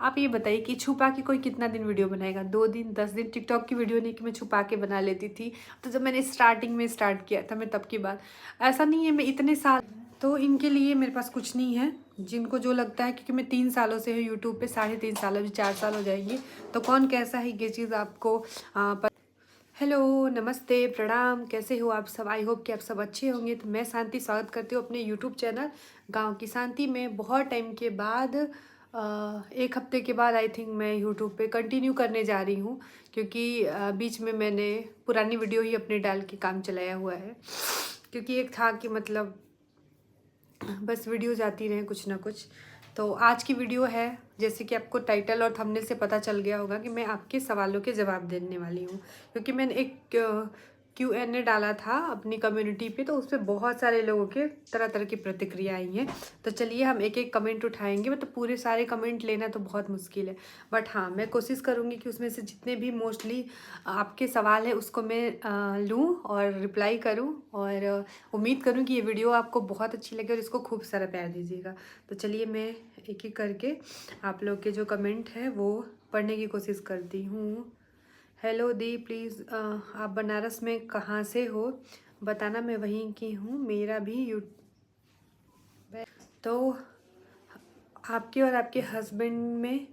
आप ये बताइए कि छुपा के कोई कितना दिन वीडियो बनाएगा? 2 दिन, 10 दिन? टिकटॉक की वीडियो नहीं कि मैं छुपा के बना लेती थी। तो जब मैंने स्टार्टिंग में स्टार्ट किया था मैं तब की बात। ऐसा नहीं है मैं इतने साल तो इनके लिए मेरे पास कुछ नहीं है। जिनको जो लगता है क्योंकि मैं 3 सालों से हूँ यूट्यूब पे, साढ़े 3 साल, अभी 4 साल हो जाएंगे। तो कौन कैसा है ये चीज़ आपको हेलो, नमस्ते, प्रणाम, कैसे हो आप सब? आई होप कि आप सब अच्छे होंगे। तो मैं शांति स्वागत करती हूँ अपने यूट्यूब चैनल गांव की शांति में। बहुत टाइम के बाद 1 हफ्ते के बाद आई थिंक मैं यूट्यूब पे कंटिन्यू करने जा रही हूँ, क्योंकि बीच में मैंने पुरानी वीडियो ही अपने डाल के काम चलाया हुआ है। क्योंकि एक था कि मतलब बस वीडियो जाती रहे कुछ ना कुछ। तो आज की वीडियो है, जैसे कि आपको टाइटल और थंबनेल से पता चल गया होगा, कि मैं आपके सवालों के जवाब देने वाली हूँ। क्योंकि मैंने एक Q&A डाला था अपनी कम्युनिटी पे, तो उस पर बहुत सारे लोगों के तरह तरह की प्रतिक्रिया आई हैं। तो चलिए हम एक एक कमेंट उठाएंगे। मतलब पूरे सारे कमेंट लेना तो बहुत मुश्किल है, बट हाँ मैं कोशिश करूँगी कि उसमें से जितने भी मोस्टली आपके सवाल है उसको मैं लूँ और रिप्लाई करूँ। और उम्मीद करूँ कि ये वीडियो आपको बहुत अच्छी लगे और इसको खूब सारा प्यार दीजिएगा। तो चलिए मैं एक एक करके आप लोग के जो कमेंट है वो पढ़ने की कोशिश करती हूँ। हेलो दी, प्लीज़ आप बनारस में कहाँ से हो बताना, मैं वहीं की हूँ, मेरा भी यू। तो आपके और आपके हस्बैंड में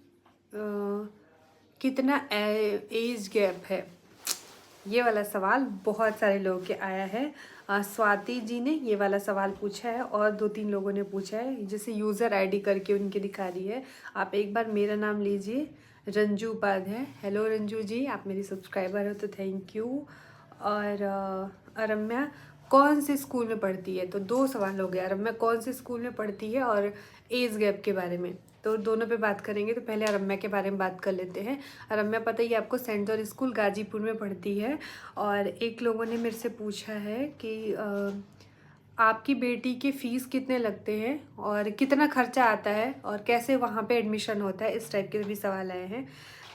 कितना एज गैप है? ये वाला सवाल बहुत सारे लोगों के आया है। स्वाति जी ने ये वाला सवाल पूछा है और 2-3 लोगों ने पूछा है, जैसे यूज़र आईडी करके उनके दिखा रही है। आप एक बार मेरा नाम लीजिए, रंजू उपाध्याय। हेलो रंजू जी, आप मेरी सब्सक्राइबर हो तो थैंक यू। और रम्या कौन से स्कूल में पढ़ती है? तो 2 सवाल हो गया, रम्या कौन से स्कूल में पढ़ती है और एज गैप के बारे में। तो दोनों पे बात करेंगे। तो पहले रम्या के बारे में बात कर लेते हैं। रम्या पता ही आपको सेंट जॉन स्कूल गाजीपुर में पढ़ती है। और एक लोगों ने मेरे से पूछा है कि आपकी बेटी की फ़ीस कितने लगते हैं और कितना खर्चा आता है और कैसे वहाँ पे एडमिशन होता है, इस टाइप के भी सवाल आए हैं।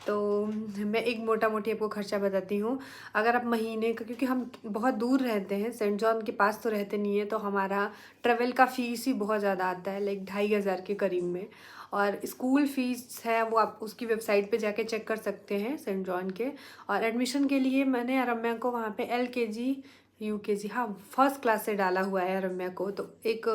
तो मैं एक मोटा मोटी आपको खर्चा बताती हूँ। अगर आप महीने का, क्योंकि हम बहुत दूर रहते हैं, सेंट जॉन के पास तो रहते नहीं है, तो हमारा ट्रेवल का फ़ीस ही बहुत ज़्यादा आता है, लाइक 2,500 के करीब में। और स्कूल फ़ीस है वो आप उसकी वेबसाइट पे जाके चेक कर सकते हैं सेंट जॉन के। और एडमिशन के लिए मैंने रम्या को वहाँ पे LKG UKG, हाँ, फर्स्ट क्लास से डाला हुआ है रम्या को। तो एक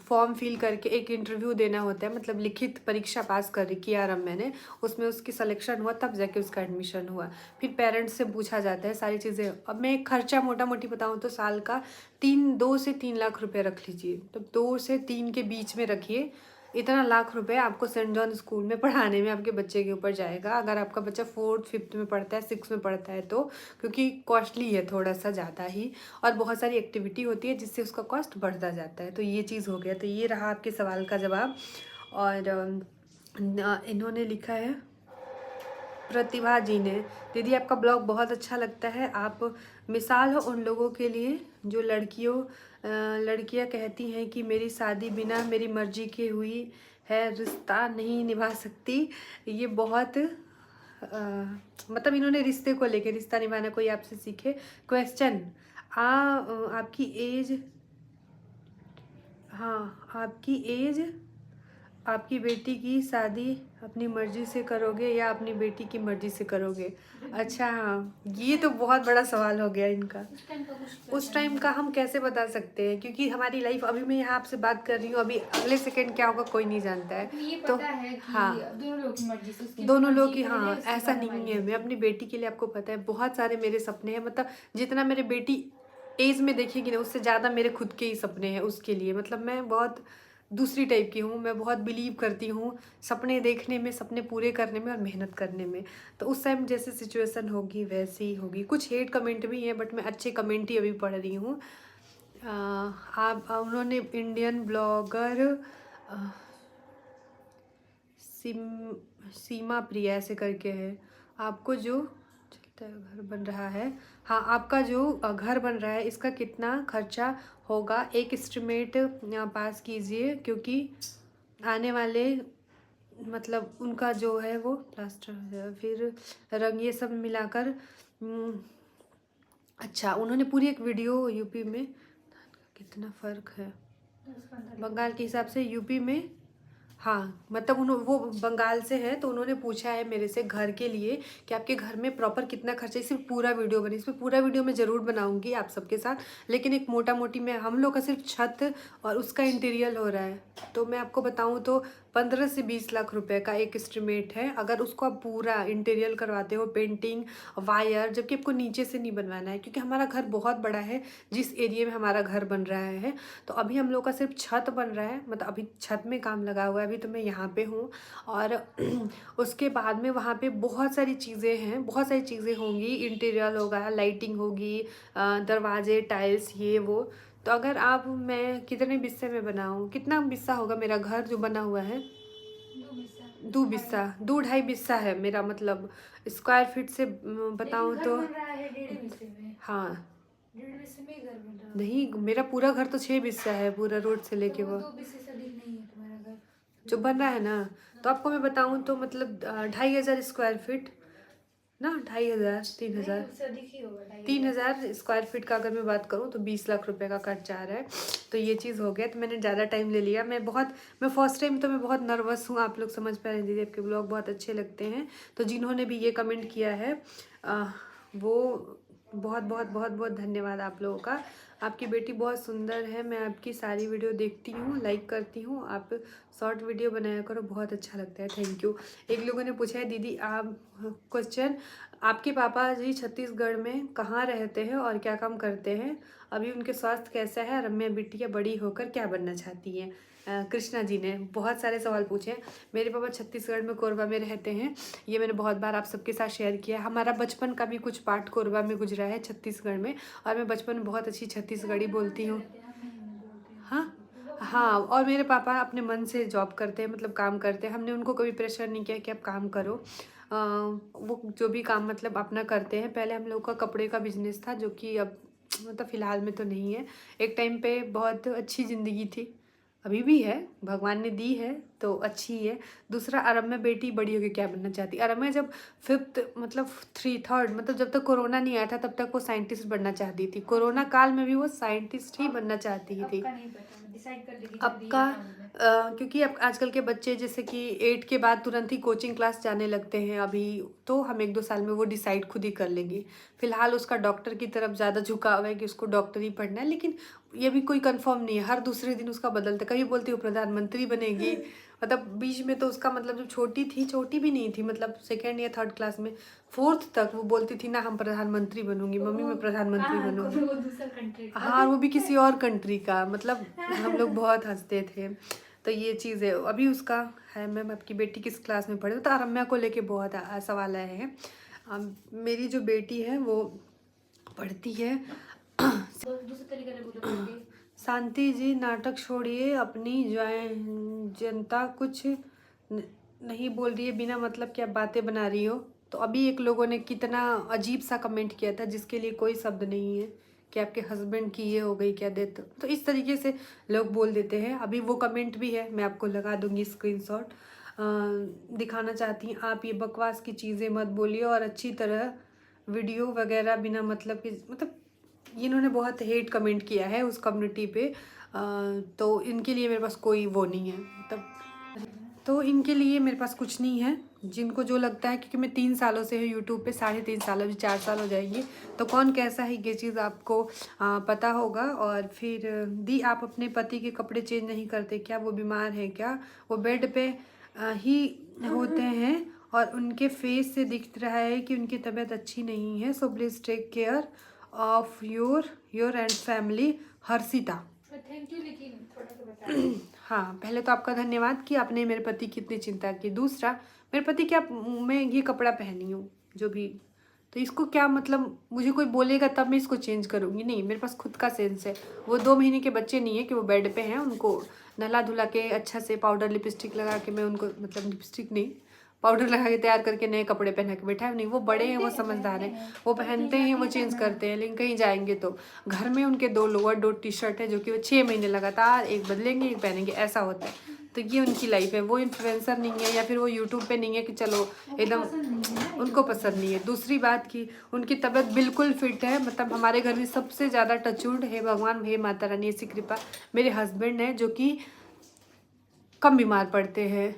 फॉर्म फिल करके एक इंटरव्यू देना होता है, मतलब लिखित परीक्षा पास कर किया रम्या ने, उसमें उसकी सिलेक्शन हुआ तब जाके उसका एडमिशन हुआ। फिर पेरेंट्स से पूछा जाता है सारी चीज़ें। अब मैं एक खर्चा मोटा मोटी बताऊँ तो साल का 2 से 3 लाख रुपए रख लीजिए। तो 2 से 3 के बीच में रखिए। इतना लाख रुपए आपको सेंट जॉन स्कूल में पढ़ाने में आपके बच्चे के ऊपर जाएगा। अगर आपका बच्चा 4th 5th में पढ़ता है, 6th में पढ़ता है, तो क्योंकि कॉस्टली है थोड़ा सा ज़्यादा ही, और बहुत सारी एक्टिविटी होती है जिससे उसका कॉस्ट बढ़ता जाता है। तो ये चीज़ हो गया। तो ये रहा आपके सवाल का जवाब। और इन्होंने लिखा है प्रतिभा जी ने, दीदी आपका ब्लॉग बहुत अच्छा लगता है, आप मिसाल हो उन लोगों के लिए जो लड़कियां कहती हैं कि मेरी शादी बिना मेरी मर्जी के हुई है, रिश्ता नहीं निभा सकती। ये बहुत मतलब इन्होंने रिश्ते को लेके, रिश्ता निभाना कोई आपसे सीखे। क्वेश्चन, आपकी एज, हाँ, आपकी बेटी की शादी अपनी मर्जी से करोगे या अपनी बेटी की मर्जी से करोगे? अच्छा, हाँ, ये तो बहुत बड़ा सवाल हो गया इनका। उस टाइम का हम कैसे बता सकते हैं, क्योंकि हमारी लाइफ, अभी मैं यहाँ आपसे बात कर रही हूँ, अभी अगले सेकंड क्या होगा कोई नहीं जानता है। ये तो पता है कि हाँ, दोनों लोग की मर्जी से, उसकी दोनों लोग मर्जी की, पहले, हाँ, उसके ऐसा बाद नहीं हमारी है। मैं मर्जी। अपनी बेटी के लिए, आपको पता है, बहुत सारे मेरे सपने हैं। मतलब जितना मेरे बेटी एज में देखेगी ना, उससे ज़्यादा मेरे खुद के ही सपने हैं उसके लिए। मतलब मैं बहुत दूसरी टाइप की हूँ। मैं बहुत बिलीव करती हूँ सपने देखने में, सपने पूरे करने में और मेहनत करने में। तो उस टाइम जैसे सिचुएशन होगी वैसे ही होगी। कुछ हेट कमेंट भी हैं, बट मैं अच्छे कमेंट ही अभी पढ़ रही हूँ। आप, उन्होंने इंडियन ब्लॉगर सीमा प्रिया ऐसे करके है, आपको जो चलता है घर बन रहा है, हाँ, आपका जो घर बन रहा है इसका कितना खर्चा होगा, एक एस्टिमेट पास कीजिए, क्योंकि आने वाले, मतलब उनका जो है वो प्लास्टर, फिर रंग, ये सब मिलाकर। अच्छा, उन्होंने पूरी एक वीडियो, यूपी में कितना फ़र्क है बंगाल के हिसाब से यूपी में, हाँ मतलब वो बंगाल से है, तो उन्होंने पूछा है मेरे से घर के लिए कि आपके घर में प्रॉपर कितना खर्चा है। इसमें पूरा वीडियो बनी, इसमें पूरा वीडियो मैं ज़रूर बनाऊंगी आप सबके साथ, लेकिन एक मोटा मोटी में हम लोग का सिर्फ छत और उसका इंटीरियर हो रहा है। तो मैं आपको बताऊं तो 15 से 20 लाख रुपए का एक एस्टिमेट है, अगर उसको आप पूरा इंटीरियर करवाते हो, पेंटिंग, वायर, जबकि आपको नीचे से नहीं बनवाना है क्योंकि हमारा घर बहुत बड़ा है जिस एरिया में हमारा घर बन रहा है। तो अभी हम लोग का सिर्फ छत बन रहा है, मतलब अभी छत में काम लगा हुआ है। अभी तो मैं यहाँ पे हूँ और उसके बाद में वहाँ पे बहुत सारी चीज़ें हैं, बहुत सारी चीज़ें होंगी, इंटीरियर होगा, लाइटिंग होगी, दरवाजे, टाइल्स, ये वो। तो अगर आप, मैं कितने बिस्से में बनाऊँ, कितना बिस्सा होगा मेरा घर जो बना हुआ है? 2 बिस्सा, 2-2.5 बिस्सा है मेरा, मतलब स्क्वायर फीट से बताऊँ तो। हाँ 1.5 में घर बन रहा है। नहीं, मेरा पूरा घर तो 6 बिस्सा है, पूरा रोड से लेके वो 2 बिस्से से अधिक नहीं है तुम्हारा घर जो बन रहा है ना। तो आपको मैं बताऊँ तो मतलब 2,500 स्क्वायर फीट ना, 2,500, 3,000, उससे अधिक ही होगा। 3,000 स्क्वायर फीट का अगर मैं बात करूँ तो 20 लाख रुपए का खर्चा आ रहा है। तो ये चीज़ हो गया, तो मैंने ज़्यादा टाइम ले लिया। मैं फर्स्ट टाइम तो मैं बहुत नर्वस हूँ, आप लोग समझ पा रहे हैं। दीदी आपके ब्लॉग बहुत अच्छे लगते हैं। तो जिन्होंने भी ये कमेंट किया है वो बहुत बहुत बहुत बहुत धन्यवाद आप लोगों का। आपकी बेटी बहुत सुंदर है, मैं आपकी सारी वीडियो देखती हूँ, लाइक करती हूँ, आप शॉर्ट वीडियो बनाया करो, बहुत अच्छा लगता है, थैंक यू। एक लोगों ने पूछा है दीदी आप, क्वेश्चन, आपके पापा जी छत्तीसगढ़ में कहाँ रहते हैं और क्या काम करते हैं? अभी उनके स्वास्थ्य कैसा है? रम्या बिटिया बड़ी होकर क्या बनना चाहती हैं? कृष्णा जी ने बहुत सारे सवाल पूछे हैं। मेरे पापा छत्तीसगढ़ में कोरबा में रहते हैं, ये मैंने बहुत बार आप सबके साथ शेयर किया। हमारा बचपन का भी कुछ पार्ट कोरबा में गुजरा है, छत्तीसगढ़ में, और मैं बचपन में बहुत अच्छी छत्तीसगढ़ी बोलती हूँ। हाँ हाँ, और मेरे पापा अपने मन से जॉब करते हैं, मतलब काम करते हैं। हमने उनको कभी प्रेशर नहीं किया कि आप काम करो। वो जो भी काम मतलब अपना करते हैं। पहले हम लोग का कपड़े का बिजनेस था, जो कि अब मतलब फ़िलहाल में तो नहीं है। एक टाइम पे बहुत अच्छी ज़िंदगी थी, अभी भी है, भगवान ने दी है तो अच्छी है। दूसरा, अरम्या बेटी बड़ी होकर क्या बनना चाहती? अरम्या जब 5th मतलब 3rd मतलब जब तक कोरोना नहीं आया था तब तक वो साइंटिस्ट बनना चाहती थी। कोरोना काल में भी वो साइंटिस्ट ही बनना चाहती थी। अब का क्योंकि अब आजकल के बच्चे जैसे कि 8 के बाद तुरंत ही कोचिंग क्लास जाने लगते हैं अभी, तो हम 1-2 साल में वो डिसाइड खुद ही कर लेंगे। फिलहाल उसका डॉक्टर की तरफ ज़्यादा झुकाव है कि उसको डॉक्टर ही पढ़ना है, लेकिन ये भी कोई कंफर्म नहीं है, हर दूसरे दिन उसका बदलता है। कभी बोलती वो प्रधानमंत्री बनेगी, मतलब बीच में तो उसका मतलब जब छोटी थी, छोटी भी नहीं थी, मतलब 2nd या 3rd क्लास में, 4th तक वो बोलती थी ना हम प्रधानमंत्री बनूंगी, मम्मी मैं प्रधानमंत्री बनूंगी। हाँ, वो भी किसी और कंट्री का, मतलब हम लोग बहुत हंसते थे। तो ये चीज़ है। अभी उसका है, मैम आपकी बेटी किस क्लास में पढ़े? तो अरम्या को लेके बहुत सवाल आए हैं। मेरी जो बेटी है वो पढ़ती है दूसरे तरीके से बोलो। शांति जी नाटक छोड़िए, अपनी जनता कुछ नहीं बोल रही है, बिना मतलब क्या बातें बना रही हो। तो अभी एक लोगों ने कितना अजीब सा कमेंट किया था जिसके लिए कोई शब्द नहीं है कि आपके हस्बैंड की ये हो गई क्या डेथ। तो इस तरीके से लोग बोल देते हैं। अभी वो कमेंट भी है, मैं आपको लगा दूंगी स्क्रीनशॉट, दिखाना चाहती हैं। आप ये बकवास की चीज़ें मत बोलिए और अच्छी तरह वीडियो वगैरह बिना मतलब कि, मतलब इन्होंने बहुत हेट कमेंट किया है उस कम्युनिटी पे। तो इनके लिए मेरे पास कोई वो नहीं है, मतलब तो इनके लिए मेरे पास कुछ नहीं है। जिनको जो लगता है, क्योंकि मैं 3 सालों से हूँ यूट्यूब पे, 3.5 साल, अभी 4 साल हो जाएंगे, तो कौन कैसा है ये चीज़ आपको पता होगा। और फिर दी, आप अपने पति के कपड़े चेंज नहीं करते क्या? वो बीमार है क्या? वो बेड पे ही होते हैं और उनके फेस से दिख रहा है कि उनकी तबीयत अच्छी नहीं है। So please take care of your and family, Harshita. Thank you, लेकिन थोड़ा सा बता। हाँ, पहले तो आपका धन्यवाद कि आपने मेरे पति की इतनी चिंता की। दूसरा, मेरे पति क्या, मैं ये कपड़ा पहनी हूँ जो भी, तो इसको क्या मतलब, मुझे कोई बोलेगा तब मैं इसको चेंज करूँगी? नहीं, मेरे पास खुद का सेंस है। वो 2 महीने के बच्चे नहीं है कि वो बेड पे हैं, उनको नहला धुला के अच्छा से पाउडर लिपस्टिक लगा के मैं उनको, मतलब लिपस्टिक नहीं, पाउडर लगा के तैयार करके नए कपड़े पहना के बैठा है। नहीं, वो बड़े हैं, वो समझदार हैं, वो पहनते हैं, वो चेंज करते हैं। लेकिन कहीं जाएंगे तो घर में उनके 2 लोअर 2 टी-शर्ट है जो कि वो 6 महीने लगातार एक बदलेंगे एक पहनेंगे, ऐसा होता है। तो ये उनकी लाइफ है। वो इन्फ्लुएंसर नहीं है या फिर वो यूट्यूब पे नहीं है कि चलो एकदम, उनको पसंद नहीं है। दूसरी बात कि उनकी तबीयत बिल्कुल फिट है, मतलब हमारे घर में सबसे ज़्यादा टचवुड है भगवान, हे माता रानी ऐसी कृपा, मेरे हस्बैंड है जो कि कम बीमार पड़ते हैं।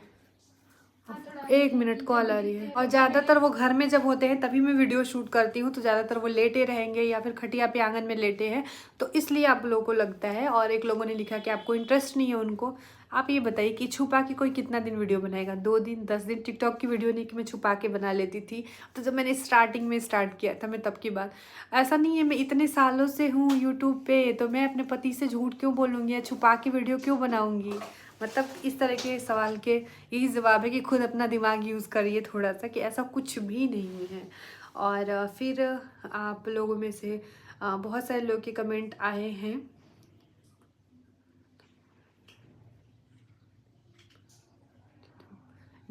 हाँ, थोड़ा 1 मिनट कॉल आ रही है। और ज़्यादातर वो घर में जब होते हैं तभी मैं वीडियो शूट करती हूँ, तो ज़्यादातर वो लेटे रहेंगे या फिर खटिया पे आंगन में लेटे हैं, तो इसलिए आप लोगों को लगता है। और एक लोगों ने लिखा कि आपको इंटरेस्ट नहीं है उनको। आप ये बताइए कि छुपा के कोई कितना दिन वीडियो बनाएगा? 2 दिन 10 दिन। टिकटॉक की वीडियो नहीं कि मैं छुपा के बना लेती थी, तो जब मैंने स्टार्टिंग में स्टार्ट किया था मैं तब की बात। ऐसा नहीं है, मैं इतने सालों से हूँ यूट्यूब पे, तो मैं अपने पति से झूठ क्यों बोलूँगी या छुपा के वीडियो क्यों बनाऊँगी? मतलब इस तरह के सवाल के यही जवाब है कि खुद अपना दिमाग यूज़ करिए थोड़ा सा, कि ऐसा कुछ भी नहीं है। और फिर आप लोगों में से बहुत सारे लोग के कमेंट आए हैं।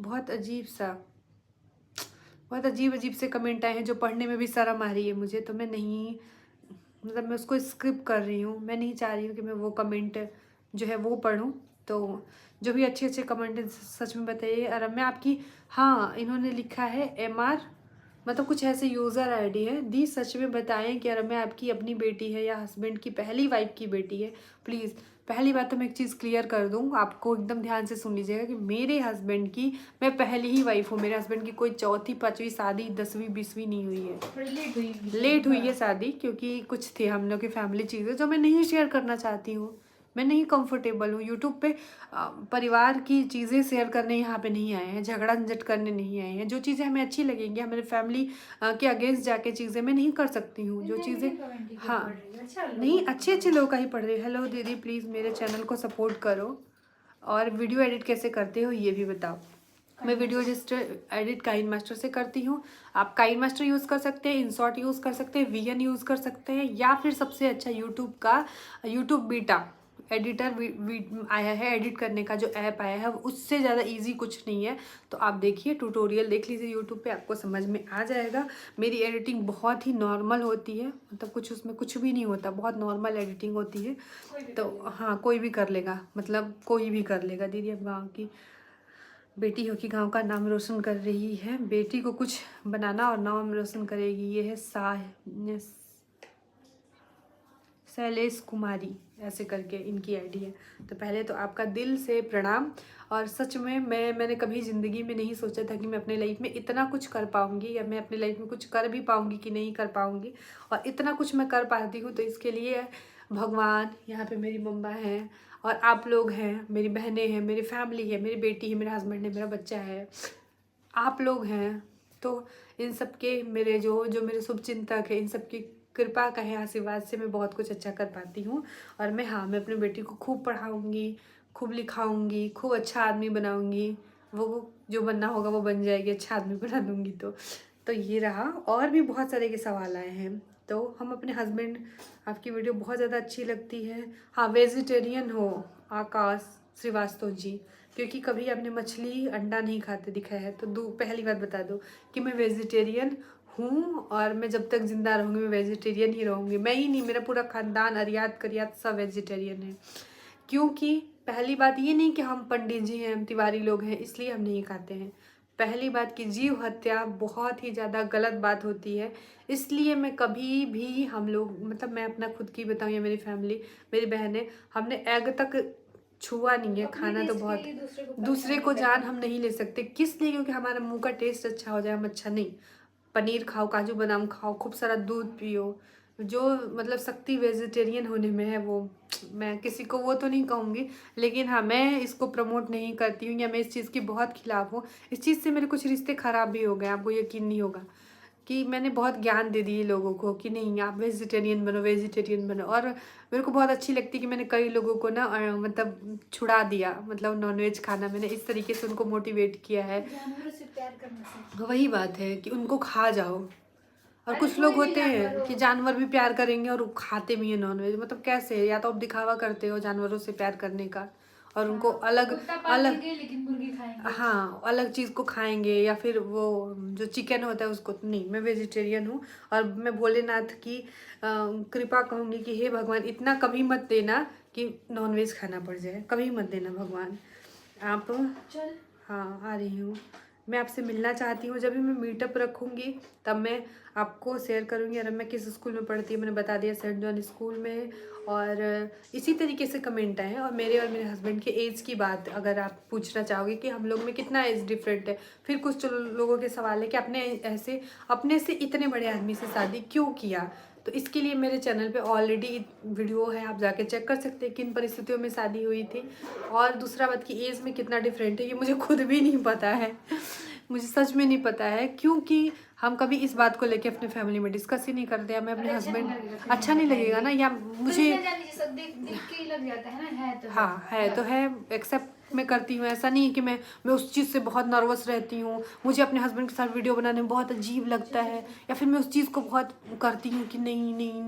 बहुत अजीब अजीब से कमेंट आए हैं जो पढ़ने में भी शर्म आ रही है मुझे, तो मैं नहीं, मतलब मैं उसको स्किप कर रही हूँ। मैं नहीं चाह रही हूँ कि मैं वो कमेंट जो है वो पढूं। तो जो भी अच्छे अच्छे कमेंट हैं सच में बताइए। और मैं आपकी, हाँ इन्होंने लिखा है MR, मतलब कुछ ऐसे यूज़र आईडी है दी, सच में बताएं कि रम्या आपकी अपनी बेटी है या हस्बैंड की पहली वाइफ की बेटी है? प्लीज़, पहली बात तो मैं एक चीज़ क्लियर कर दूं, आपको एकदम ध्यान से सुन लीजिएगा कि मेरे हस्बैंड की मैं पहली ही वाइफ हूँ। मेरे हस्बैंड की कोई चौथी पाँचवीं शादी 10वीं 20वीं नहीं हुई है। थोड़ी लेट हुई है शादी, क्योंकि कुछ थे हम लोग की फैमिली चीज़ें जो मैं नहीं शेयर करना चाहती हूँ। मैं नहीं कंफर्टेबल हूँ यूट्यूब पे। परिवार की चीज़ें शेयर करने यहाँ पे नहीं आए हैं, झगड़ा झंझट करने नहीं आए हैं। जो चीज़ें हमें अच्छी लगेंगी, हमारे फैमिली के अगेंस्ट जाके चीज़ें मैं नहीं कर सकती हूँ। जो चीज़ें, हाँ नहीं, अच्छे अच्छे लोग का ही पढ़ रहे हो। हेलो दीदी, प्लीज़ मेरे चैनल को सपोर्ट करो। और वीडियो एडिट कैसे करते हो ये भी बताओ। मैं वीडियो एडिट काइन मास्टर से करती हूँ। आप काइन मास्टर यूज़ कर सकते हैं, इनशॉट यूज़ कर सकते हैं, VN यूज़ कर सकते हैं, या फिर सबसे अच्छा यूट्यूब का यूट्यूब बीटा एडिटर आया है, एडिट करने का जो ऐप आया है, उससे ज़्यादा इजी कुछ नहीं है। तो आप देखिए, ट्यूटोरियल देख लीजिए यूट्यूब पे, आपको समझ में आ जाएगा। मेरी एडिटिंग बहुत ही नॉर्मल होती है, मतलब कुछ उसमें कुछ भी नहीं होता, बहुत नॉर्मल एडिटिंग होती है। तो हाँ, कोई भी कर लेगा, मतलब कोई भी कर लेगा। दीदी अब गाँव की बेटी हो कि गांव का नाम रोशन कर रही है, बेटी को कुछ बनाना और नाम रोशन करेगी। ये है शैलेश कुमारी, ऐसे करके इनकी आईडी है। तो पहले तो आपका दिल से प्रणाम। और सच में मैंने कभी ज़िंदगी में नहीं सोचा था कि मैं अपने लाइफ में इतना कुछ कर पाऊँगी, या मैं अपने लाइफ में कुछ कर भी पाऊँगी कि नहीं कर पाऊँगी। और इतना कुछ मैं कर पाती हूँ, तो इसके लिए भगवान, यहाँ पे मेरी मम्मा हैं और आप लोग हैं, मेरी बहनें हैं, मेरी फैमिली है, मेरी बेटी है, मेरे हस्बैंड है, मेरा बच्चा है, आप लोग हैं। तो इन सब के मेरे जो मेरे शुभ चिंतक है, इन सब की कृपा का है, आशीर्वाद से मैं बहुत कुछ अच्छा कर पाती हूँ। और मैं, हाँ, मैं अपनी बेटी को खूब पढ़ाऊँगी, खूब लिखाऊँगी, खूब अच्छा आदमी बनाऊँगी। वो जो बनना होगा वो बन जाएगी, अच्छा आदमी बना दूँगी। तो ये रहा। और भी बहुत सारे के सवाल आए हैं। तो हम अपने हस्बैंड, आपकी वीडियो बहुत ज़्यादा अच्छी लगती है। हाँ, वेजिटेरियन हो आकाश श्रीवास्तव जी, क्योंकि कभी आपने मछली अंडा नहीं खाते दिखा है। तो पहली बात बता दो कि मैं वेजिटेरियन हूँ, और मैं जब तक ज़िंदा रहूँगी मैं वेजिटेरियन ही रहूँगी। मैं ही नहीं, मेरा पूरा ख़ानदान अरियात करियात सब वेजिटेरियन है। क्योंकि पहली बात ये नहीं कि हम पंडित जी हैं, हम तिवारी लोग हैं इसलिए हम नहीं खाते हैं। पहली बात कि जीव हत्या बहुत ही ज़्यादा गलत बात होती है, इसलिए मैं कभी भी, हम लोग, मतलब मैं अपना खुद की बताऊँ या मेरी फैमिली, मेरी बहनें, हमने एग तक छुआ नहीं है। खाना तो बहुत, दूसरे को जान हम नहीं ले सकते। किस लिए? क्योंकि हमारा मुंह का टेस्ट अच्छा हो जाए, हम अच्छा नहीं। पनीर खाओ, काजू बादाम खाओ, खूब सारा दूध पियो। जो मतलब शक्ति वेजिटेरियन होने में है, वो मैं किसी को वो तो नहीं कहूँगी, लेकिन हाँ, मैं इसको प्रमोट नहीं करती हूँ, या मैं इस चीज़ की बहुत खिलाफ हूँ। इस चीज़ से मेरे कुछ रिश्ते ख़राब भी हो गए, आपको यकीन नहीं होगा कि मैंने बहुत ज्ञान दे दिए लोगों को कि नहीं आप वेजिटेरियन बनो, वेजिटेरियन बनो। और मेरे को बहुत अच्छी लगती है कि मैंने कई लोगों को ना मतलब छुड़ा दिया, मतलब नॉनवेज खाना, मैंने इस तरीके से उनको मोटिवेट किया है। जानवरों से प्यार करने से। वही बात है कि उनको खा जाओ। और अरे कुछ लोग कोई भी होते जानवर हैं हो। कि जानवर भी प्यार करेंगे और खाते भी हैं नॉनवेज। मतलब कैसे? या तो आप दिखावा करते हो जानवरों से प्यार करने का, और उनको अलग कुत्ता अलग, पालेंगे लेकिन मुर्गी खाएंगे। हाँ, अलग चीज़ को खाएंगे, या फिर वो जो चिकन होता है उसको। नहीं, मैं वेजिटेरियन हूँ। और मैं भोलेनाथ की कृपा कहूँगी कि हे भगवान, इतना कभी मत देना कि नॉनवेज खाना पड़ जाए, कभी मत देना भगवान। आप, चल, हाँ, आ रही हूँ। मैं आपसे मिलना चाहती हूँ। जब भी मैं मीटअप रखूँगी तब मैं आपको शेयर करूँगी। और मैं किस स्कूल में पढ़ती हूँ मैंने बता दिया, सेंट जॉन स्कूल में। और इसी तरीके से कमेंट आए हैं। और मेरे हस्बैंड के एज की बात अगर आप पूछना चाहोगे कि हम लोग में कितना एज डिफरेंट है। फिर कुछ लोगों के सवाल है कि अपने से इतने बड़े आदमी से शादी क्यों किया। तो इसके लिए मेरे चैनल पे ऑलरेडी वीडियो है, आप जाके चेक कर सकते हैं किन परिस्थितियों में शादी हुई थी। और दूसरा बात कि एज में कितना डिफरेंट है ये मुझे खुद भी नहीं पता है। मुझे सच में नहीं पता है, क्योंकि हम कभी इस बात को लेके अपने फैमिली में डिस्कस ही नहीं करते। या मैं अपने हस्बैंड, अच्छा नहीं लगेगा ना, या मुझे देख के ही लग जाता है ना, है तो हाँ है तो है, एक्सेप्ट मैं करती हूँ। ऐसा नहीं है कि मैं उस चीज़ से बहुत नर्वस रहती हूँ। मुझे अपने हस्बैंड के साथ वीडियो बनाने में बहुत अजीब लगता है, या फिर मैं उस चीज़ को बहुत करती हूँ कि नहीं नहीं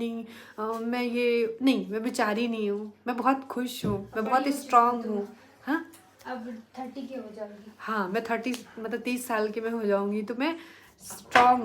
नहीं मैं बेचारी नहीं हूँ, मैं बहुत खुश हूँ, मैं बहुत स्ट्रांग हूँ। हाँ अब 30 के हो जाओगी। हाँ मैं 30 मतलब 30 साल की मैं हो जाऊँगी तो मैं स्ट्रांग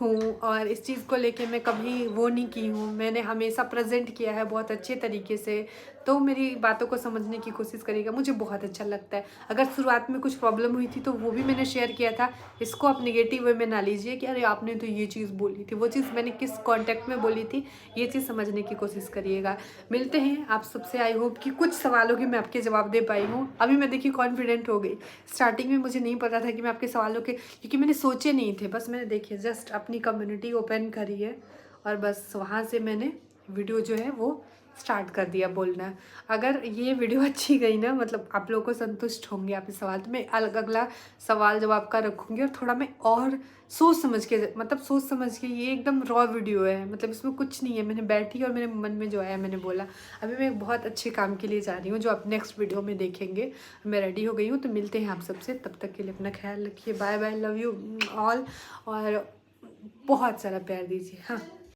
हूँ। और इस चीज़ को लेके मैं कभी वो नहीं की हूँ, मैंने हमेशा प्रेजेंट किया है बहुत अच्छे तरीके से। तो मेरी बातों को समझने की कोशिश करिएगा, मुझे बहुत अच्छा लगता है। अगर शुरुआत में कुछ प्रॉब्लम हुई थी तो वो भी मैंने शेयर किया था। इसको आप नेगेटिव वे में ना लीजिए कि अरे आपने तो ये चीज़ बोली थी, वो चीज़ मैंने किस कॉन्टेक्ट में बोली थी, ये चीज़ समझने की कोशिश करिएगा। मिलते हैं आप सबसे। आई होप कि कुछ सवालों के मैं आपके जवाब दे पाई हूँ। अभी मैं देखिए कॉन्फिडेंट हो गई। स्टार्टिंग में मुझे नहीं पता था कि मैं आपके सवालों के, क्योंकि मैंने सोचे नहीं थे, बस मैंने देखिए जस्ट अपनी कम्युनिटी ओपन करी है और बस वहाँ से मैंने वीडियो जो है वो स्टार्ट कर दिया बोलना। अगर ये वीडियो अच्छी गई ना, मतलब आप लोगों को संतुष्ट होंगे आप इस सवाल, तो मैं अगला सवाल जवाब का रखूँगी। और थोड़ा मैं और सोच समझ के, ये एकदम रॉ वीडियो है, मतलब इसमें कुछ नहीं है, मैंने बैठी और मेरे मन में जो आया मैंने बोला। अभी मैं एक बहुत अच्छे काम के लिए जा रही हूँ जो आप नेक्स्ट वीडियो में देखेंगे। मैं रेडी हो गई हूँ, तो मिलते हैं आप सबसे। तब तक के लिए अपना ख्याल रखिए। Bye bye, love you all. और बहुत सारा प्यार दीजिए। हाँ।